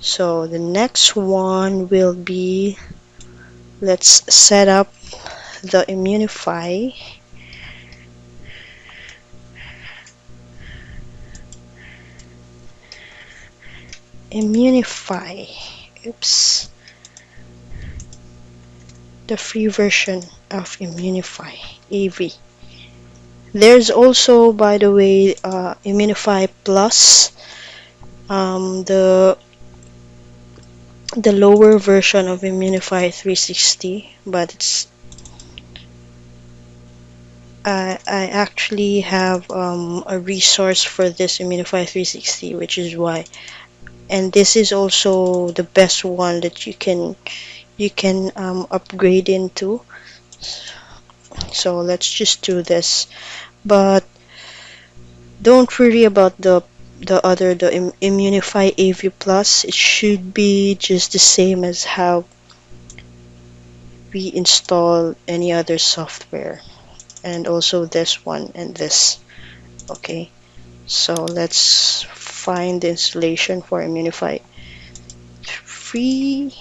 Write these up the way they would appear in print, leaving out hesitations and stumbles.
So the next one will be, let's set up the Imunify. Oops, the free version of ImmunifyAV. There's also, by the way, Imunify Plus, the lower version of Imunify360, but it's I actually have a resource for this Imunify360, which is why, and this is also the best one that you can upgrade into. So let's just do this, but don't worry about the ImmunifyAV Plus. It should be just the same as how we install any other software, and also this one and this. Okay, so let's find the installation for Imunify free,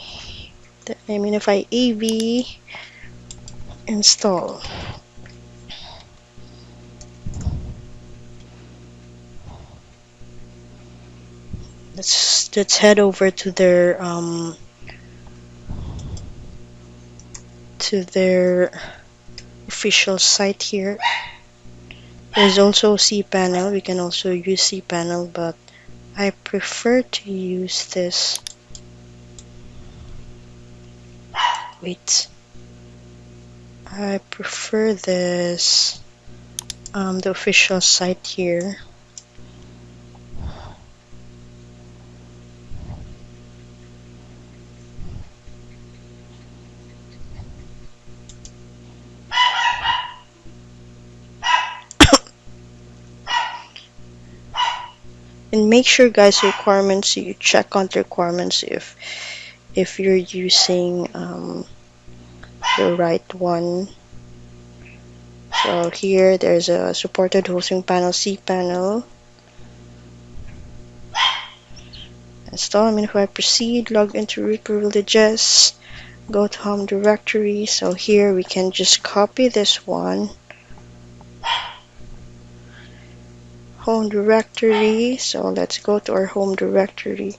the ImmunifyAV install. Let's head over to their official site here. There's also cPanel. We can also use cPanel, but I prefer to use this. Wait, I prefer this, the official site here. And make sure, guys, requirements, you check on the requirements if you're using the right one. So here there's a supported hosting panel, cPanel. Install Imunify, proceed, log into root privileges, go to home directory. So here we can just copy this one, home directory. So let's go to our home directory.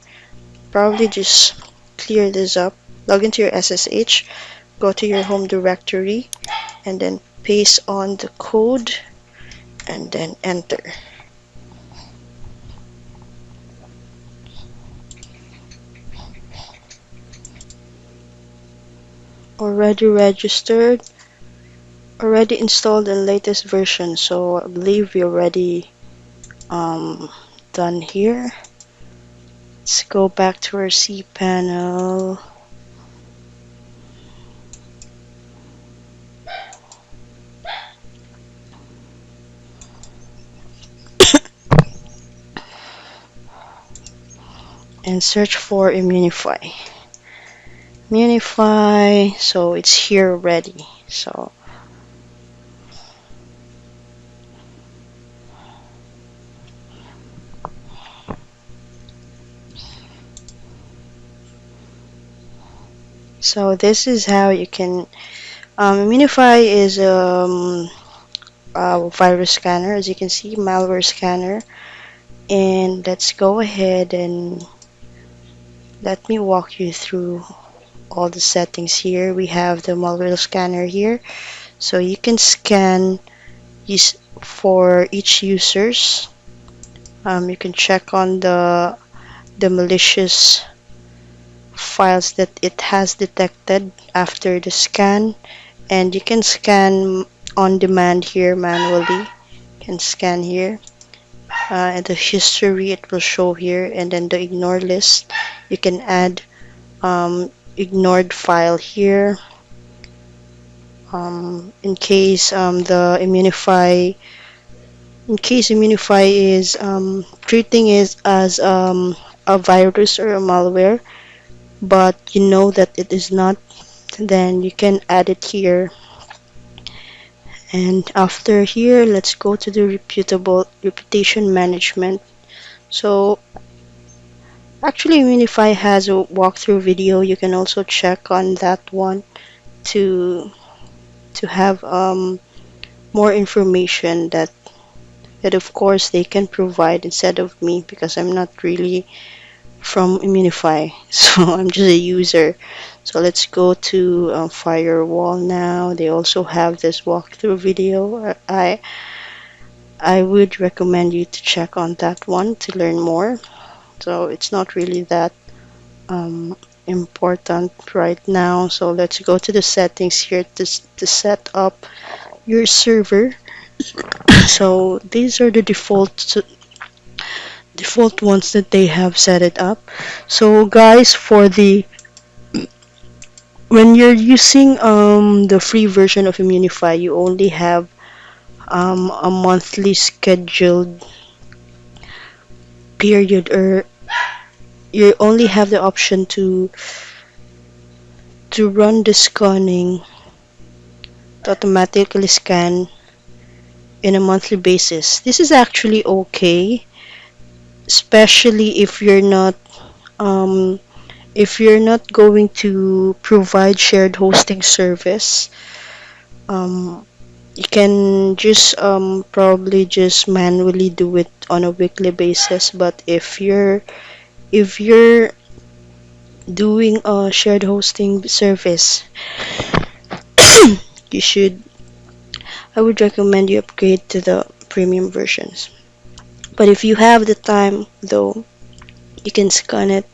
Probably just clear this up, log into your SSH, go to your home directory, and then paste on the code and then enter. Already registered, already installed the latest version, so I believe we already done here. Let's go back to our cPanel. And search for Imunify. Imunify, so it's here already. So this is how you can Imunify is a virus scanner, as you can see, malware scanner. And let's go ahead and let me walk you through all the settings here. We have the malware scanner here, so you can scan for each users. You can check on the malicious files that it has detected after the scan, and you can scan on demand here manually. You can scan here, and the history it will show here, and then the ignore list. You can add ignored file here. In case Imunify is treating it as a virus or a malware, but you know that it is not, then you can add it here. And after here, let's go to the reputation management. So Actually, Imunify has a walkthrough video. You can also check on that one to have more information that of course they can provide instead of me, because I'm not really from Imunify, so I'm just a user. So let's go to firewall now. They also have this walkthrough video. I would recommend you to check on that one to learn more. So it's not really that um, important right now. So let's go to the settings here to set up your server. So these are the default ones that they have set it up. So guys, for the when you're using the free version of Imunify, you only have a monthly scheduled period, or you only have the option to run the scanning, to automatically scan in a monthly basis. This is actually okay, especially um, if you're not going to provide shared hosting service. Um, you can just probably just manually do it on a weekly basis. But if you're doing a shared hosting service, you should I would recommend you upgrade to the premium versions. But if you have the time though, you can scan it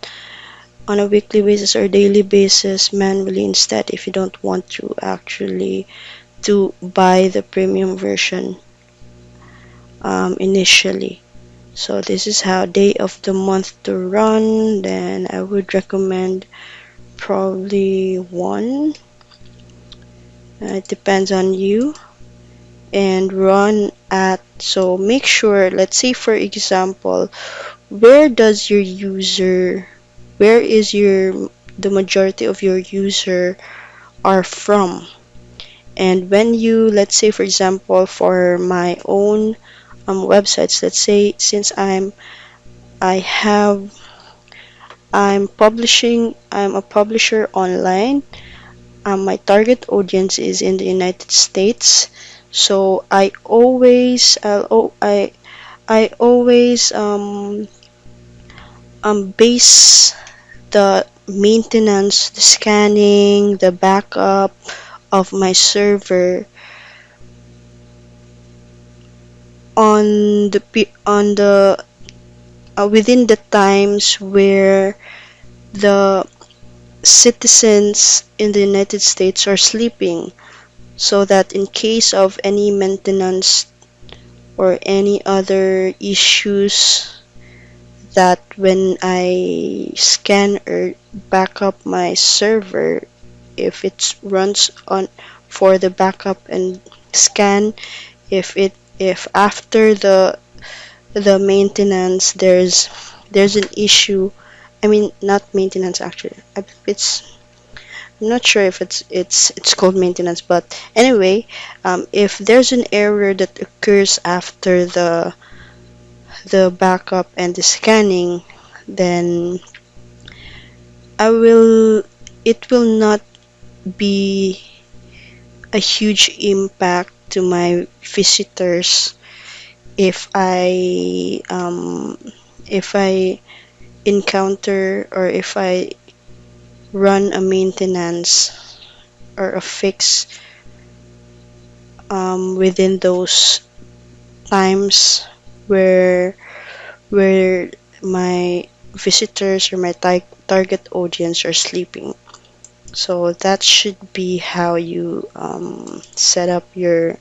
on a weekly basis or daily basis manually instead, if you don't want to actually to buy the premium version initially. So this is how day of the month to run. Then I would recommend probably one. It depends on you. And run at, so make sure, let's say for example, where does your user, where is your the majority of your user are from. And when you, let's say for example, for my own websites, let's say since I have I'm a publisher online. My target audience is in the United States, so I always base the maintenance, the scanning, the backup of my server on the within the times where the citizens in the United States are sleeping, so that in case of any maintenance or any other issues, that when I scan or back up my server, if it runs on for the backup and scan, if after the maintenance there's an issue, I mean not maintenance actually, it's I'm not sure if it's called maintenance, but anyway, if there's an error that occurs after the backup and the scanning, then I will it will not be a huge impact to my visitors if I encounter, or if I run a maintenance or a fix within those times where my visitors or my target audience are sleeping. So that should be how you set up your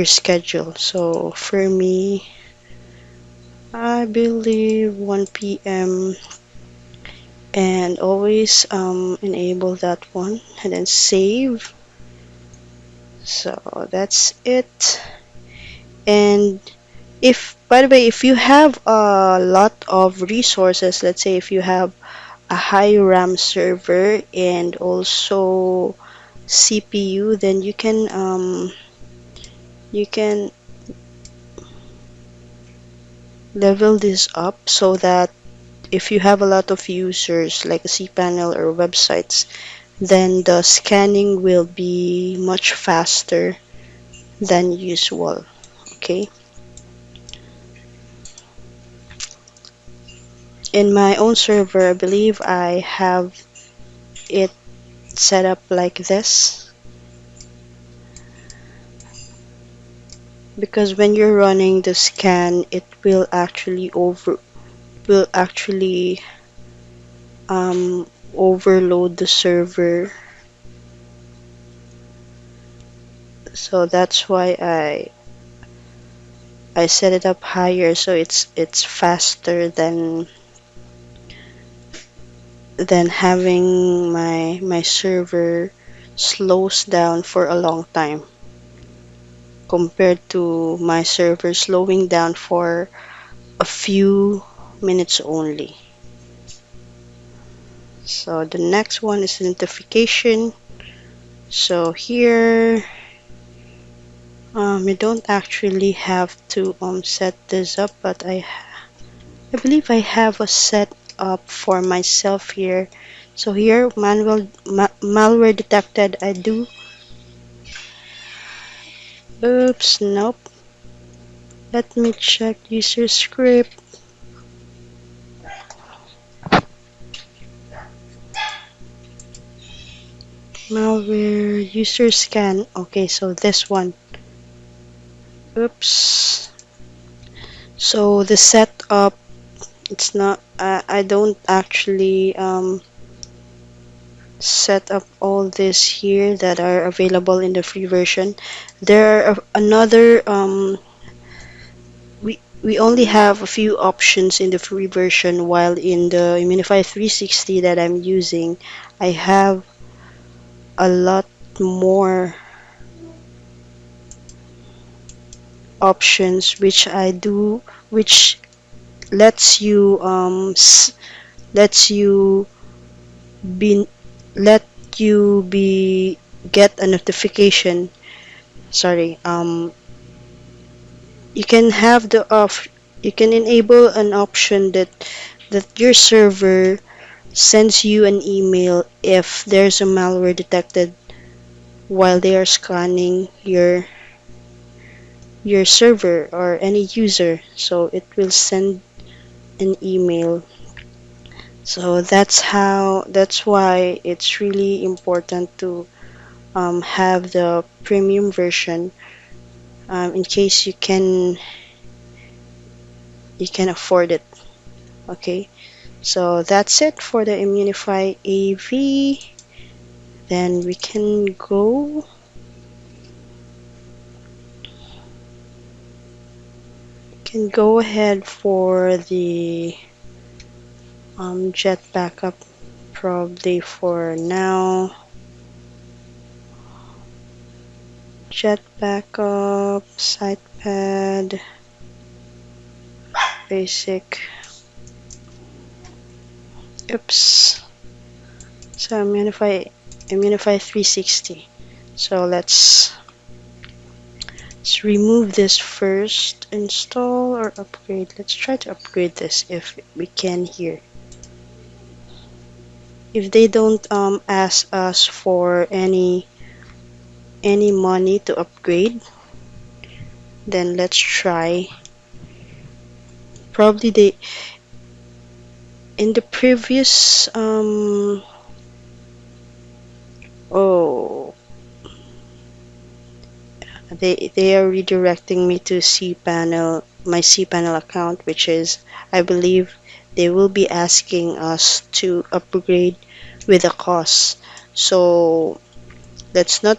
schedule. So for me, I believe 1 p.m. and always enable that one and then save. So that's it. And if, by the way, if you have a lot of resources, let's say if you have a high RAM server and also CPU, then you can level this up so that if you have a lot of users like a cPanel or websites, then the scanning will be much faster than usual. Okay. In my own server, I believe I have it set up like this, because when you're running the scan, it will actually overload the server. So that's why I set it up higher, so it's faster than having my server slows down for a long time, compared to my server slowing down for a few minutes only. So the next one is identification. So here, you don't actually have to set this up, but I believe I have a set up for myself here. So here, malware detected. I do. Oops, nope. Let me check user script. Malware user scan. Okay, so this one. Oops. So the setup, it's not. I don't actually set up all this here that are available in the free version. There are another. We only have a few options in the free version, while in the Imunify 360 that I'm using, I have a lot more options which lets you lets you be let you be get a notification. Sorry, you can have you can enable an option that your server sends you an email if there's a malware detected while they are scanning your server or any user, so it will send an email. So that's why it's really important to have the premium version, in case you can afford it. Okay, so that's it for the Immunify AV. Then we can go ahead for the jet backup, probably for now. Jet backup, sitepad, basic. Oops. So Imunify360. So let's remove this first. Install or upgrade. Let's try to upgrade this if we can here. If they don't ask us for any money to upgrade, then let's try. Probably they in the previous oh, they are redirecting me to cPanel, my cPanel account, which is, I believe they will be asking us to upgrade with a cost. So let's not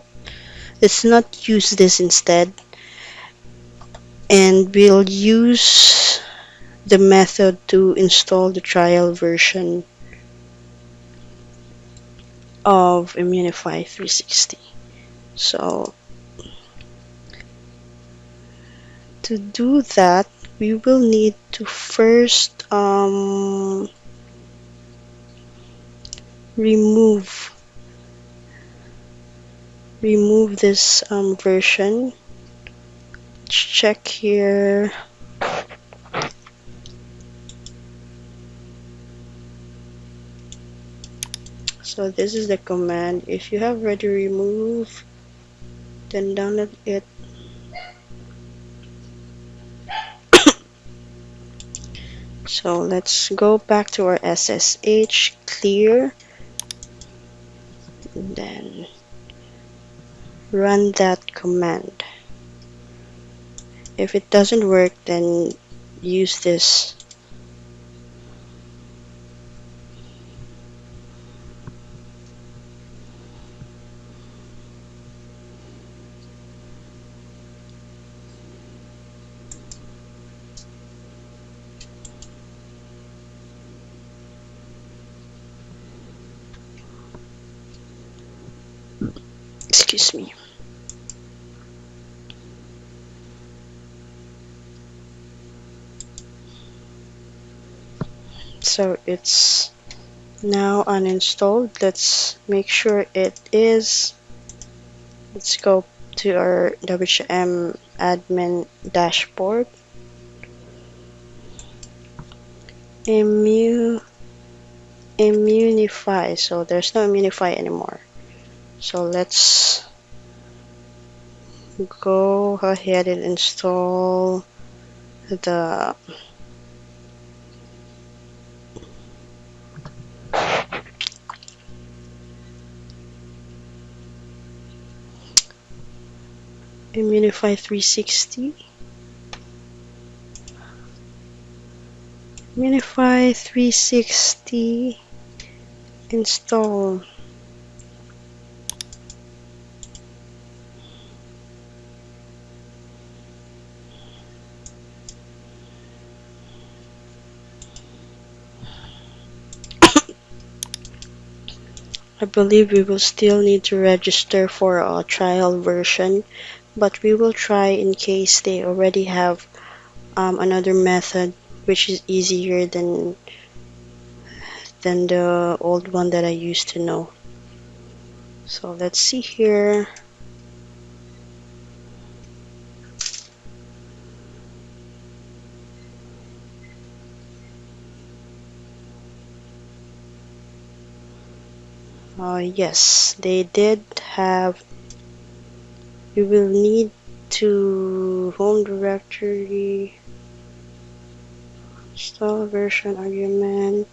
use this instead, and we'll use the method to install the trial version of Imunify 360. So to do that, we will need to first remove this version. Let's check here. So this is the command. If you have already removed, then download it. So let's go back to our SSH, clear, and then run that command. If it doesn't work, then use this. Excuse me. So it's now uninstalled. Let's make sure it is. Let's go to our WHM admin dashboard. Imunify. So there's no Imunify anymore. So let's go ahead and install the Imunify360. Imunify360 install. I believe we will still need to register for a trial version, but we will try in case they already have another method which is easier than the old one that I used to know. So let's see here. Yes, they did have. We will need to home directory, install version argument.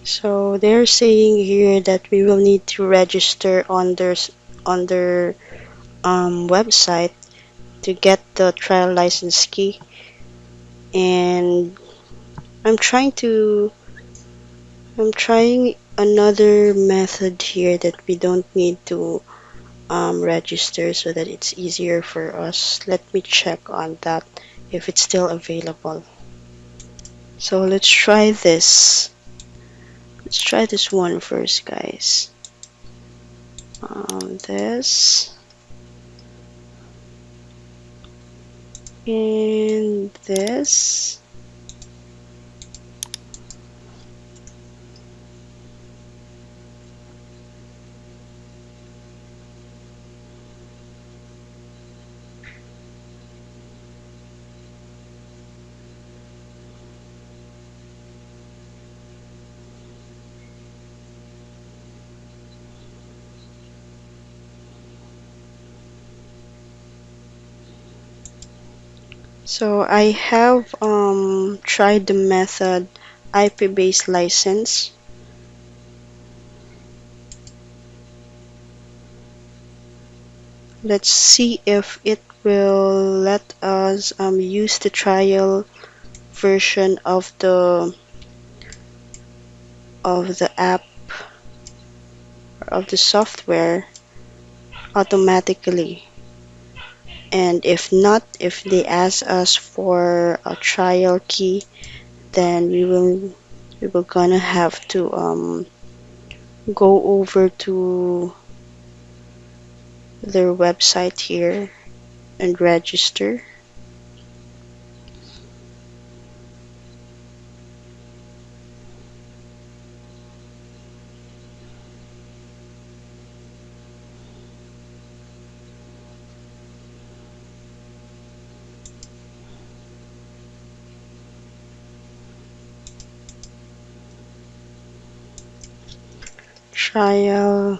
So they're saying here that we will need to register on their website to get the trial license key, and I'm trying another method here that we don't need to register so that it's easier for us. Let me check on that if it's still available. So let's try this. Let's try this one first, guys. This and this. So I have tried the method IP-based license. Let's see if it will let us use the trial version of the app or of the software automatically. And if not, if they ask us for a trial key, then we will gonna have to go over to their website here and register. trial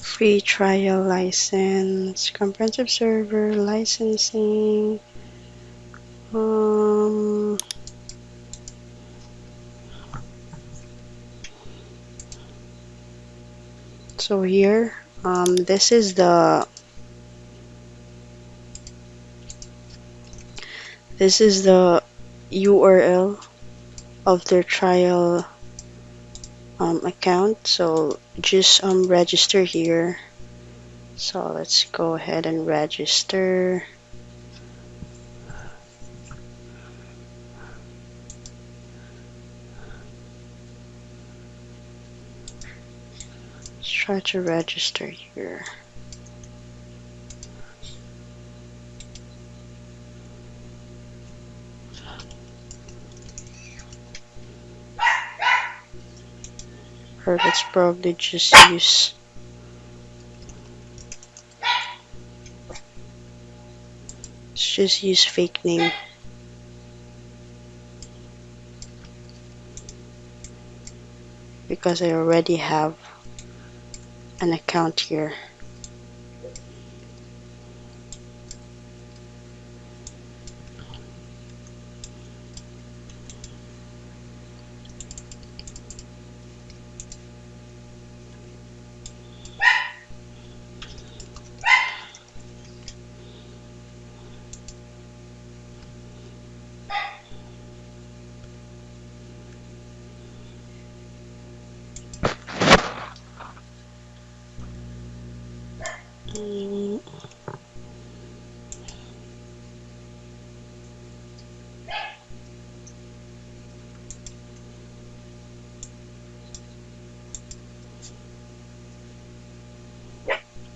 free trial license, comprehensive server licensing. So here, this is the URL of their trial account. So just register here. So let's go ahead and register. Let's try to register here. Or let's probably just use fake name. Because I already have an account here.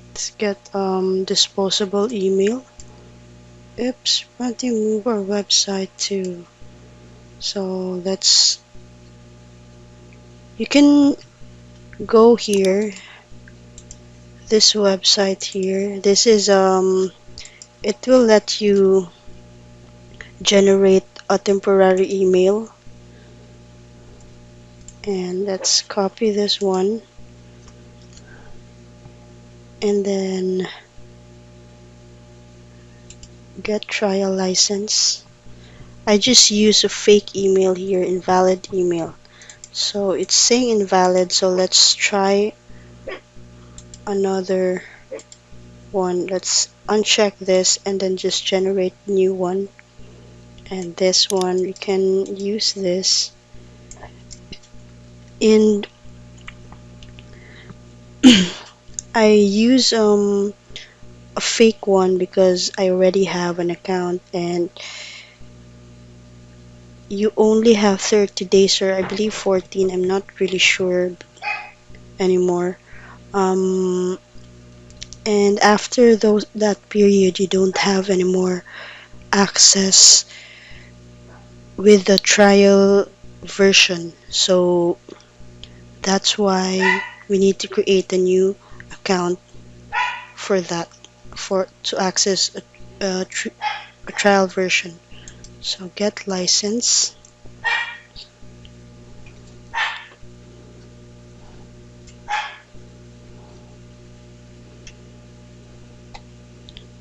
Let's get disposable email. Oops, want to move our website too. So you can go here, this website here. This is it will let you generate a temporary email. And let's copy this one. And then get trial license. I just use a fake email here, invalid email. So it's saying invalid, so let's try another one. Let's uncheck this and then just generate new one. And this one, we can use this. And I use a fake one because I already have an account, and you only have 30 days, or I believe 14. I'm not really sure anymore. And after that period, you don't have any more access with the trial version. So that's why we need to create a new account for that, to access a trial version. So get license.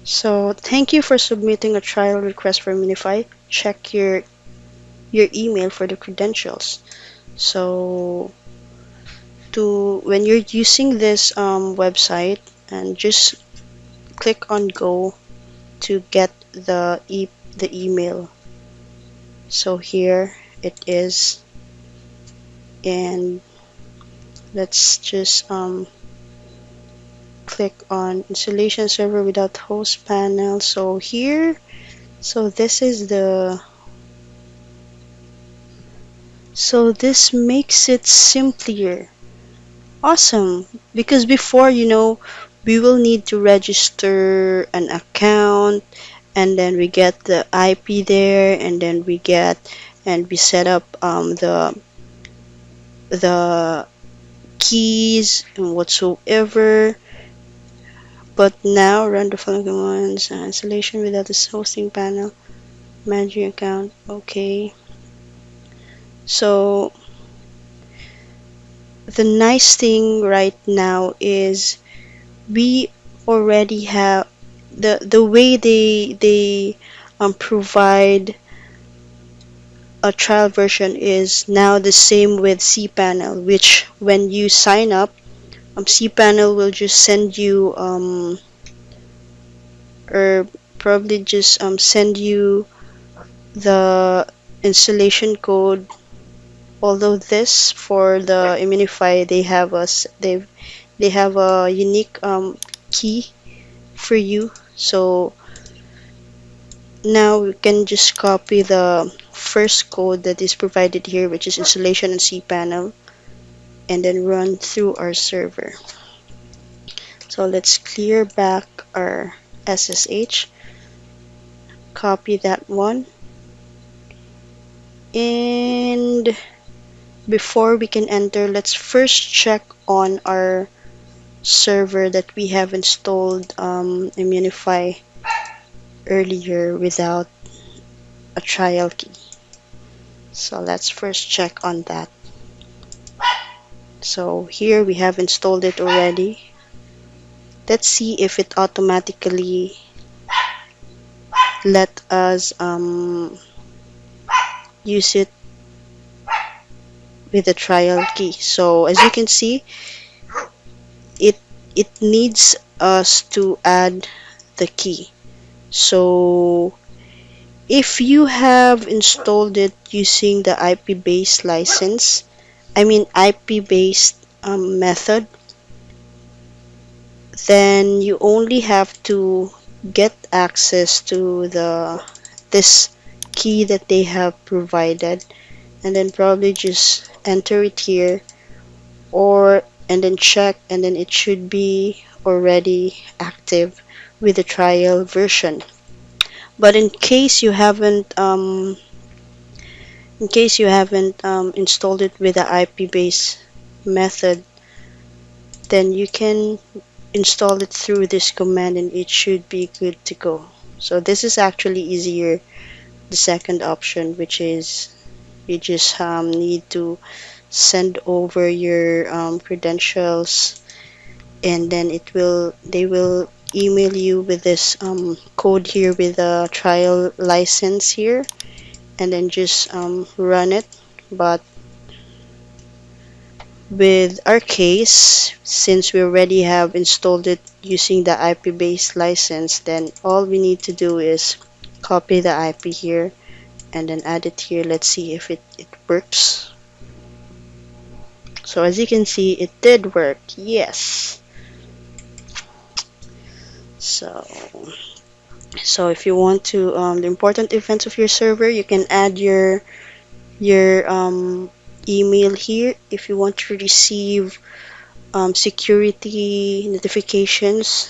So thank you for submitting a trial request for Imunify. Check your email for the credentials. So when you're using this website, and just click on go to get the email. So here it is, and let's just click on installation server without host panel. So here, so this is so this makes it simpler. Awesome, because before, we will need to register an account, and then we get the IP there, and then we set up the keys and whatsoever. But now run the following commands: installation without this hosting panel, manage your account. Okay. So the nice thing right now is we already have the way they provide a trial version is now the same with cPanel, which when you sign up, cPanel will just send you or probably just send you the installation code. Although this for the Imunify, they have a unique key for you. So now we can just copy the first code that is provided here, which is installation on cPanel, and then run through our server. So let's clear back our SSH, copy that one, and before we can enter, let's first check on our server that we have installed Imunify earlier without a trial key. So let's first check on that. So here we have installed it already. Let's see if it automatically let us use it with a trial key. So as you can see, it needs us to add the key. So if you have installed it using the IP-based license, IP-based method, then you only have to get access to this key that they have provided, and then probably just enter it here, and then check, and then it should be already active with the trial version. But in case you haven't installed it with the IP-based method, then you can install it through this command and it should be good to go. So this is actually easier, the second option, which is you just need to send over your credentials, and then they will email you with this code here with a trial license here, and then just run it. But with our case, since we already have installed it using the IP-based license, then all we need to do is copy the IP here and then add it here. Let's see if it works. So as you can see, it did work. Yes. So if you want to the important events of your server, you can add your email here if you want to receive security notifications,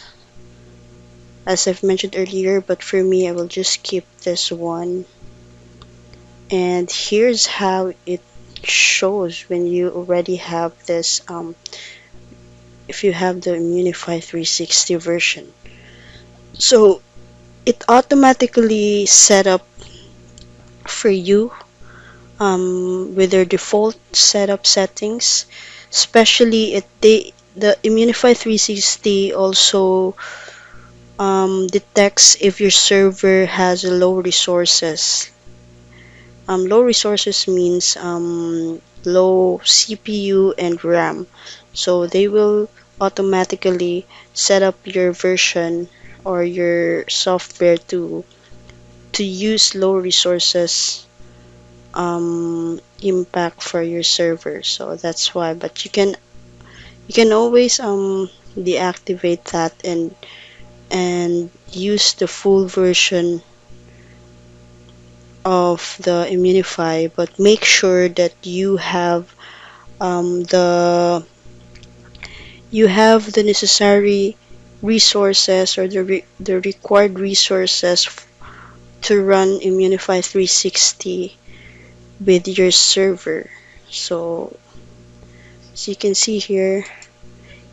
as I've mentioned earlier. But for me, I will just keep this one. And here's how it shows when you already have this, if you have the Imunify360 version. So it automatically set up for you with their default setup settings. Especially the Imunify360 also detects if your server has low resources. Low resources means low CPU and RAM. So they will automatically set up your version or your software to use low resources impact for your server. So that's why. But you can always deactivate that and use the full version of the Imunify, but make sure that you have the necessary resources, or the required resources to run Imunify 360 with your server. So As you can see here,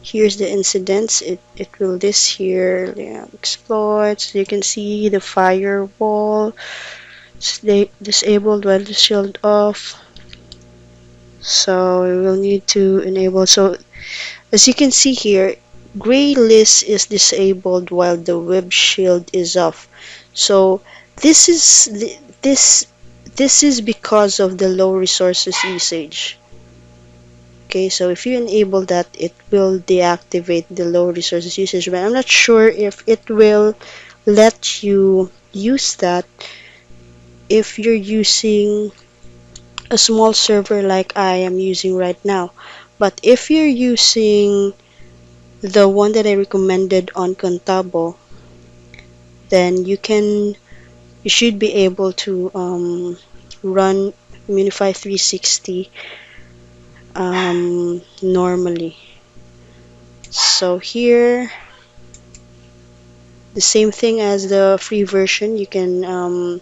here's the incidents. It will list here, exploits. You can see the firewall disabled while the shield off. So we will need to enable. So as you can see here, gray list is disabled while the web shield is off. So this is this is because of the low resources usage. Okay, so if you enable that, it will deactivate the low resources usage, but I'm not sure if it will let you use that if you're using a small server like I am using right now. But if you're using the one that I recommended on Contabo, then you should be able to run Imunify 360 normally. So here, the same thing as the free version. You can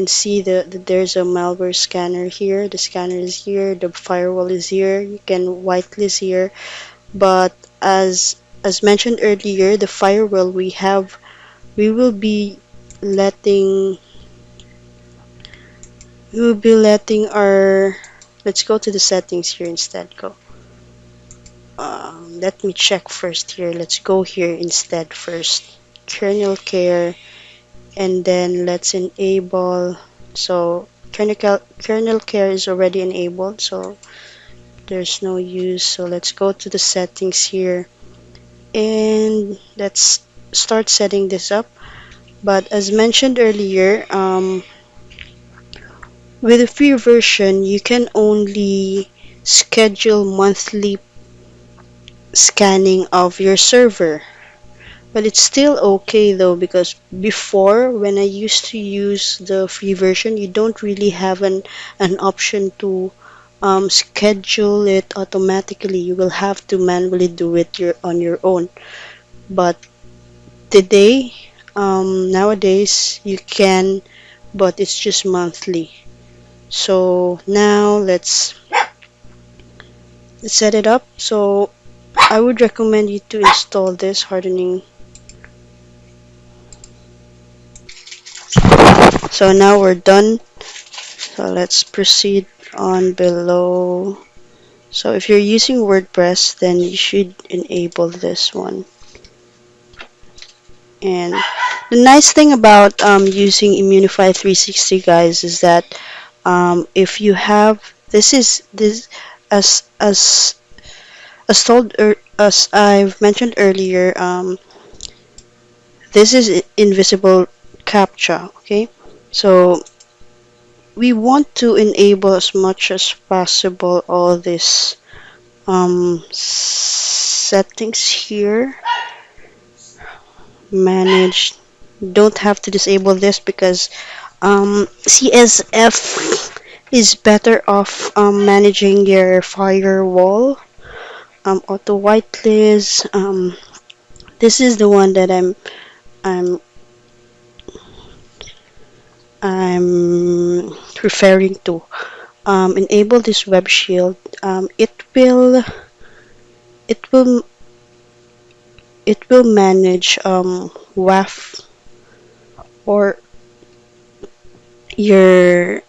see there's a malware scanner here. The scanner is here. The firewall is here. You can whitelist here. But as mentioned earlier, the firewall we will be letting our, let's go to the settings here instead. Let me check first here. Let's go here instead first. Kernel care, and then let's enable. So kernel care is already enabled, so there's no use. So let's go to the settings here, and let's start setting this up. But as mentioned earlier, with the free version, you can only schedule monthly scanning of your server. But it's still okay though, because before, when I used to use the free version, you don't really have an option to schedule it automatically. You will have to manually do it on your own. But today, nowadays, you can, but it's just monthly. So now let's set it up. So I would recommend you to install this hardening. So now we're done. So let's proceed on below. So if you're using WordPress, then you should enable this one. And the nice thing about using Imunify 360, guys, is that if you have this as I've mentioned earlier, this is invisible captcha. Okay, so we want to enable as much as possible all these settings here. Manage. Don't have to disable this because CSF is better off managing your firewall. Auto whitelist. This is the one that I'm I'm referring to. Enable this web shield. It will it will manage WAF or your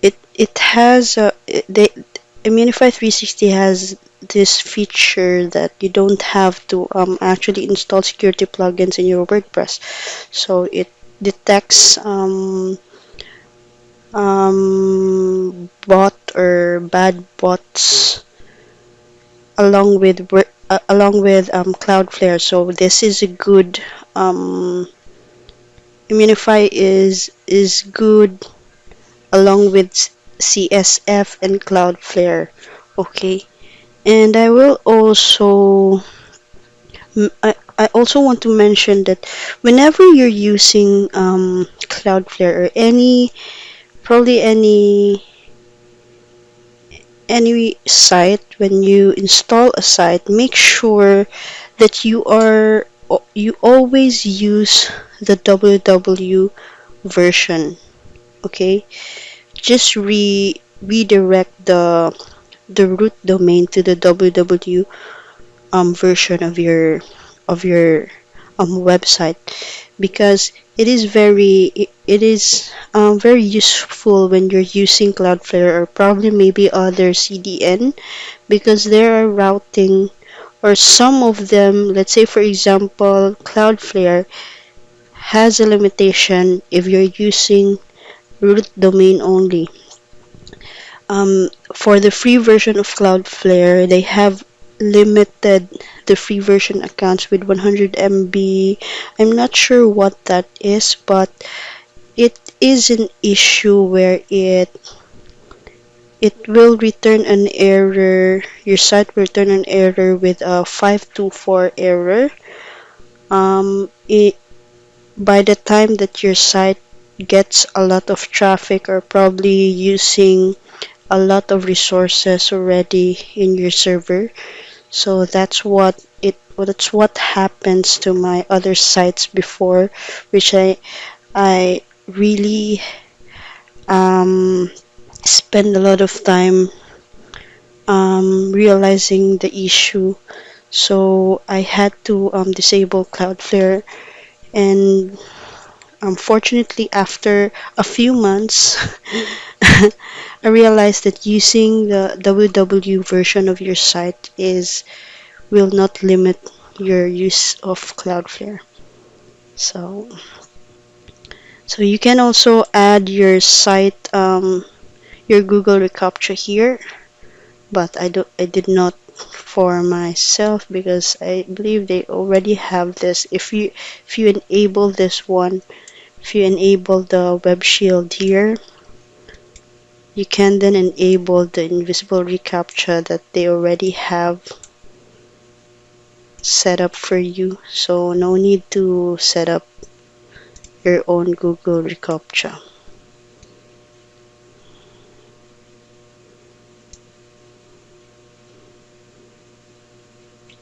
it has the Imunify 360 has this feature that you don't have to actually install security plugins in your WordPress. So it detects bot or bad bots along with Cloudflare. So this is a good Imunify is good along with CSF and Cloudflare. Okay, and I also want to mention that whenever you're using Cloudflare or probably any site, when you install a site, make sure that you always use the WW version. Okay, just redirect the root domain to the www version of your website, because it is very useful when you're using Cloudflare or probably maybe other CDN, because there are routing or some of them, let's say for example Cloudflare has a limitation if you're using root domain only. For the free version of Cloudflare, they have limited the free version accounts with 100 MB. I'm not sure what that is, but it is an issue where it will return an error. Your site will return an error with a 524 error. By the time that your site gets a lot of traffic or probably using a lot of resources already in your server. So that's what happens to my other sites before, which I really um, spend a lot of time realizing the issue. So I had to disable Cloudflare, and unfortunately, after a few months, I realized that using the www version of your site is will not limit your use of Cloudflare. So, so you can also add your site, your Google reCAPTCHA here, but I did not for myself because I believe they already have this. If you enable this one, if you enable the web shield here, you can then enable the invisible reCAPTCHA that they already have set up for you. So no need to set up your own Google reCAPTCHA.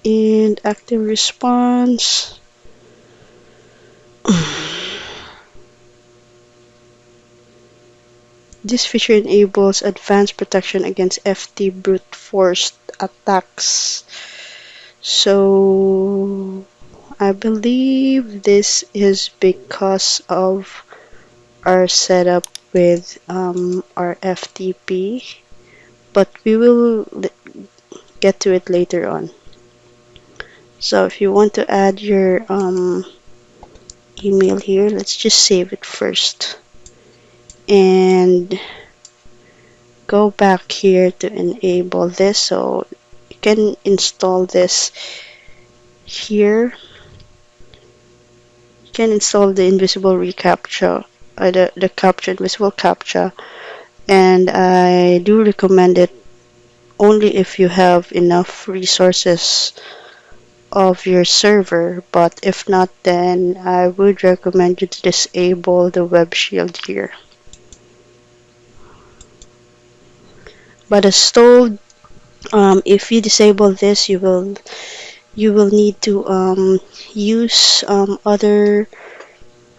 And active response. This feature enables advanced protection against FT brute force attacks. So I believe this is because of our setup with our FTP, but we will get to it later on. So if you want to add your email here, let's just save it first and go back here to enable this. So you can install this here. You can install the invisible reCAPTCHA, the capture invisible captcha, and I do recommend it only if you have enough resources of your server, but if not, then I would recommend you to disable the web shield here. But as told, if you disable this, you will need to use other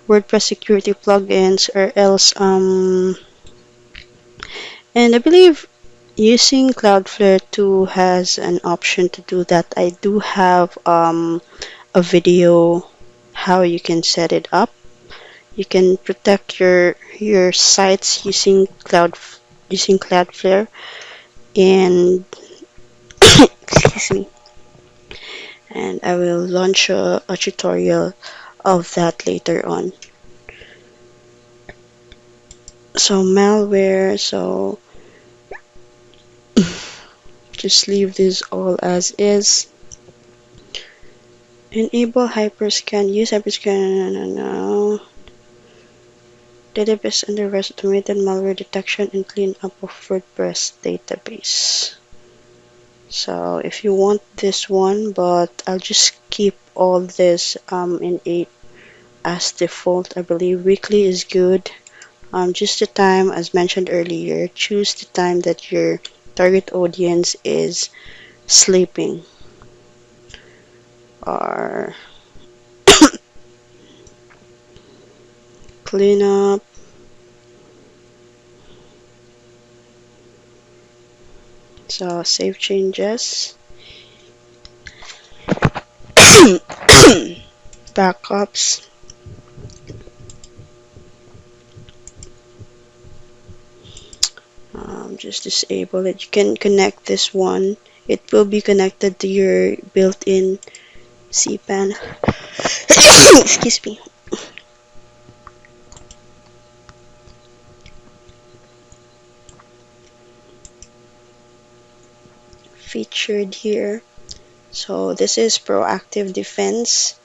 WordPress security plugins, or else and I believe using Cloudflare 2 has an option to do that. I do have a video how you can set it up. You can protect your sites using Cloudflare, and excuse me, and I will launch a tutorial of that later on. So malware, so just leave this all as is. Enable hyperscan, use hyperscan, no. Database under automated malware detection and clean up of WordPress database. So if you want this one, but I'll just keep all this in 8 as default. I believe weekly is good. Just the time, as mentioned earlier, choose the time that your target audience is sleeping, or clean up. So save changes, backups, just disable it. You can connect this one. It will be connected to your built-in cPanel. Excuse me. Featured here. So this is proactive defense.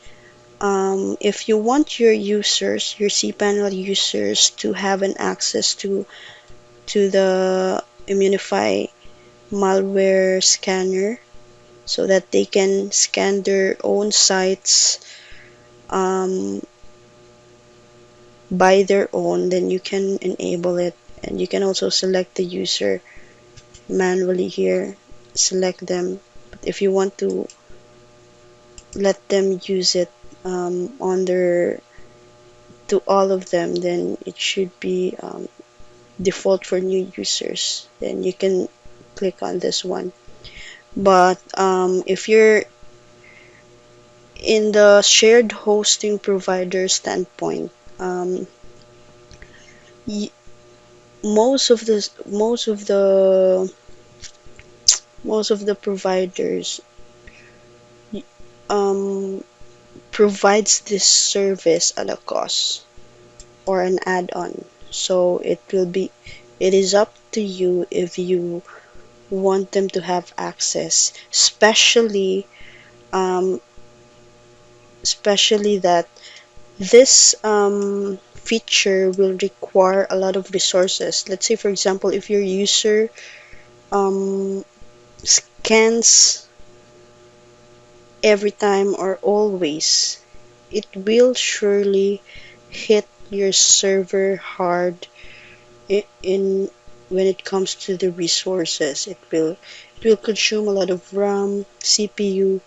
If you want your users, your cPanel users, to have an access to the Imunify malware scanner, so that they can scan their own sites by their own, then you can enable it. And you can also select the user manually here, select them. But if you want to let them use it on their to all of them, then it should be default for new users. Then you can click on this one. But if you're in the shared hosting provider standpoint, most of the providers um, provides this service at a cost or an add-on. So it is up to you if you want them to have access, um, especially that this feature will require a lot of resources. Let's say, for example, if your user um, scans every time or always, it will surely hit your server hard in when it comes to the resources. It will consume a lot of RAM, CPU.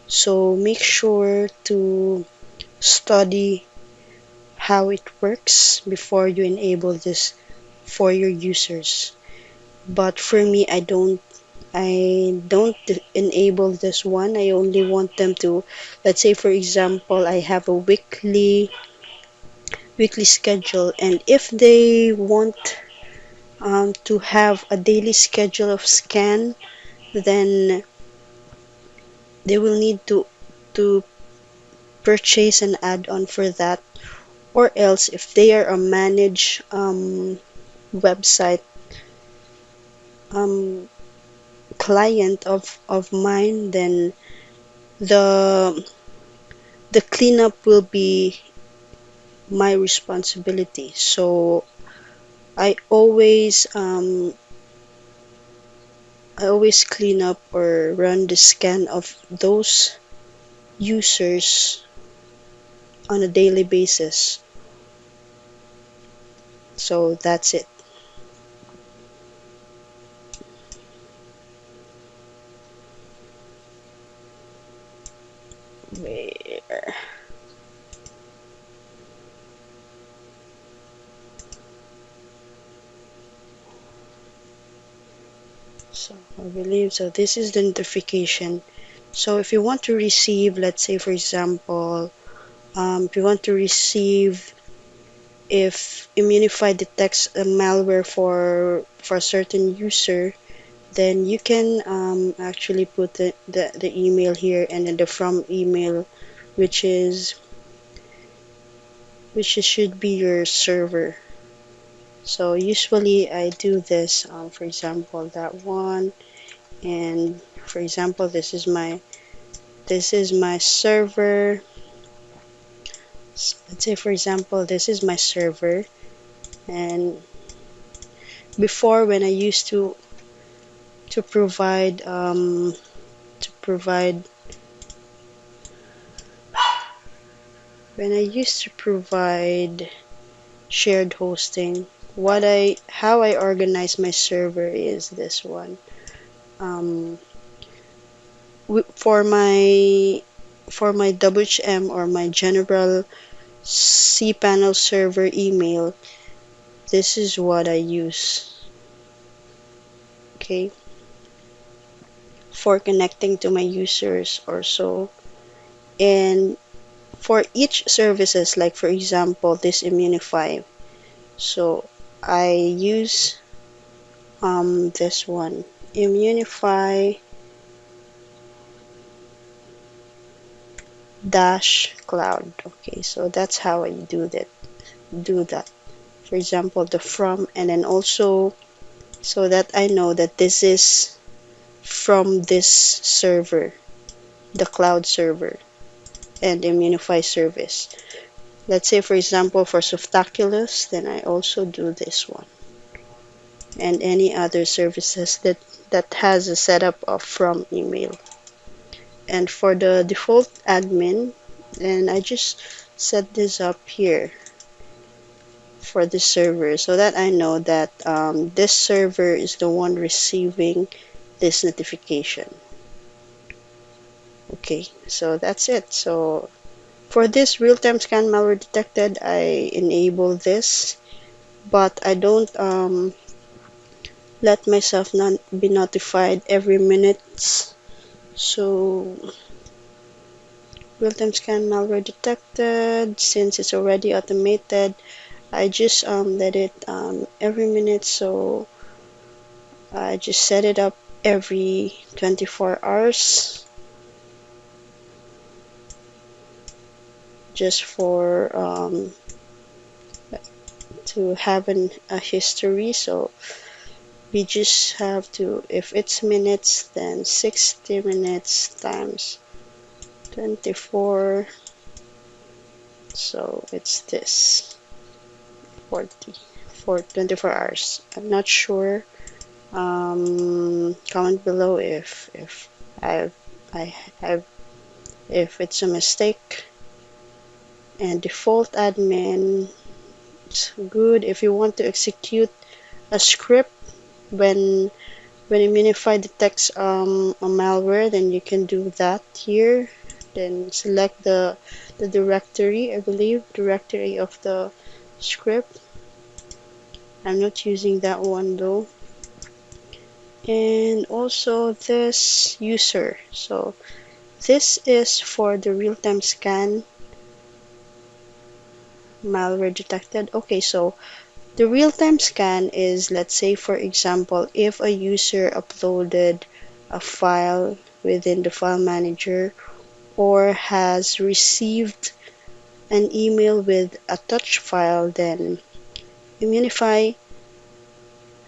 So make sure to study how it works before you enable this for your users. But for me, I don't enable this one. I only want them to, let's say for example, I have a weekly schedule, and if they want to have a daily schedule of scan, then they will need to purchase an add-on for that. Or else, if they are a managed website um, client of mine, then the the cleanup will be my responsibility. So I always um, I always clean up or run the scan of those users on a daily basis. So that's it. Where? So I believe so. This is the notification. So if you want to receive, let's say for example, if you want to receive if Immunify detects a malware for a certain user, then you can actually put the email here, and then the from email, which is should be your server. So usually I do this, for example, that one, and for example, this is my server. Let's say, for example, this is my server, and before when I used to provide to provide when I used to provide shared hosting, how I organize my server is this one. Um, for my WHM or my general cPanel server email, this is what I use. Okay, for connecting to my users or so. And for each services, like for example, this Imunify, so I use this one, Imunify dash cloud. Okay, so that's how I do that. For example, the from, and then also so that I know that this is from this server, the cloud server and Imunify service. Let's say for example for Softaculous, then I also do this one. And any other services that has a setup of from email. And for the default admin, then I just set this up here for the server so that I know that this server is the one receiving this notification. Okay, so that's it. So for this real-time scan malware detected, I enable this, but I don't let myself not be notified every minute. So real-time scan malware detected, since it's already automated, I just let it every minute. So I just set it up every 24 hours just for to have a history. So we just have to, if it's minutes, then 60 minutes times 24, so it's this 40 for 24 hours. I'm not sure. Comment below if I've I have if it's a mistake. And default admin, it's good if you want to execute a script when Imunify detects a malware, then you can do that here. Then select the directory, I believe, directory of the script. I'm not using that one though. And also this user. So this is for the real-time scan malware detected. Okay, so the real-time scan is, let's say for example, if a user uploaded a file within the file manager or has received an email with a touch file, then Imunify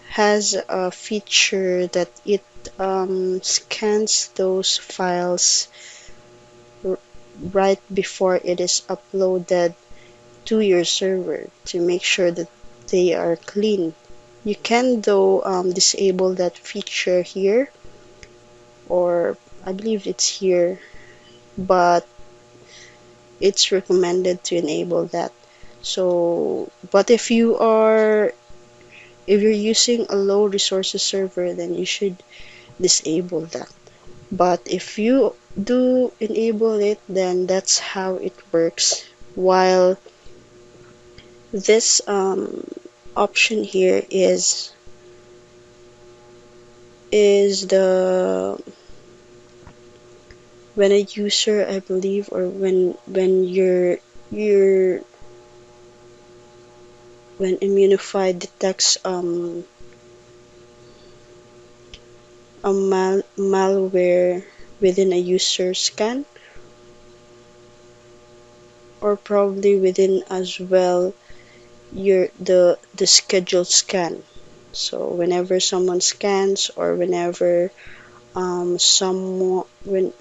has a feature that it scans those files right before it is uploaded to your server to make sure that they are clean. You can though disable that feature here, or I believe it's here, but it's recommended to enable that. So, but if you're using a low resources server, then you should disable that. But if you do enable it, then that's how it works. While this option here is the when a user, I believe, or when your when Imunify detects a malware within a user scan, or probably within as well the scheduled scan. So whenever someone scans, or whenever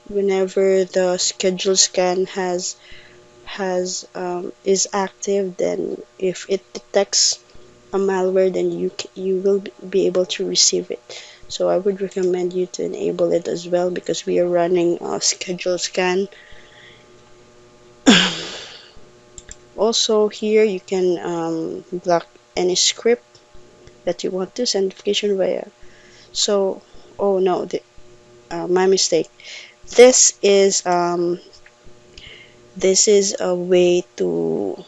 whenever the scheduled scan is active, then if it detects a malware, then you will be able to receive it. So I would recommend you to enable it as well, because we are running a scheduled scan. Also here you can block any script that you want to send notification via. So, oh no, my mistake. This is a way to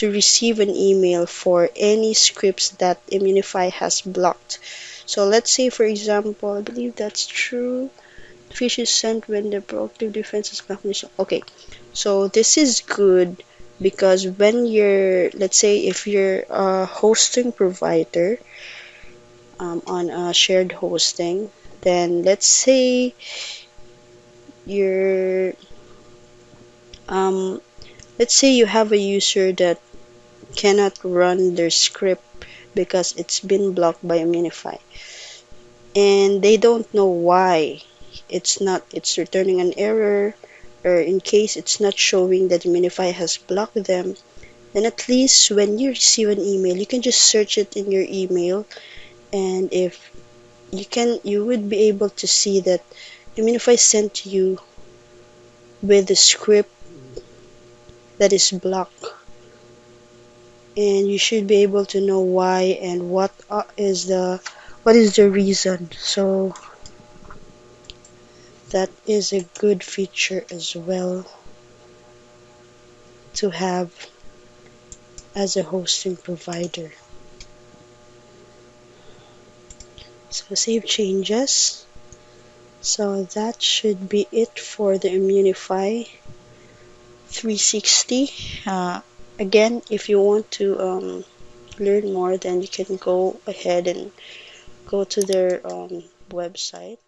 receive an email for any scripts that Imunify has blocked. So let's say for example, I believe that's true. Fish is sent when the proactive defense is calculation. Okay, so this is good because when you're, let's say, if you're a hosting provider on a shared hosting, then you're, um, let's say you have a user that cannot run their script because it's been blocked by Imunify, and they don't know why it's returning an error, or in case it's not showing that Imunify has blocked them, then at least when you receive an email, you can just search it in your email, and if you would be able to see that Imunify sent you with the script that is blocked, and you should be able to know why and what is the reason. So that is a good feature as well to have as a hosting provider. So save changes. So that should be it for the Imunify 360. Again, if you want to learn more, then you can go ahead and go to their website.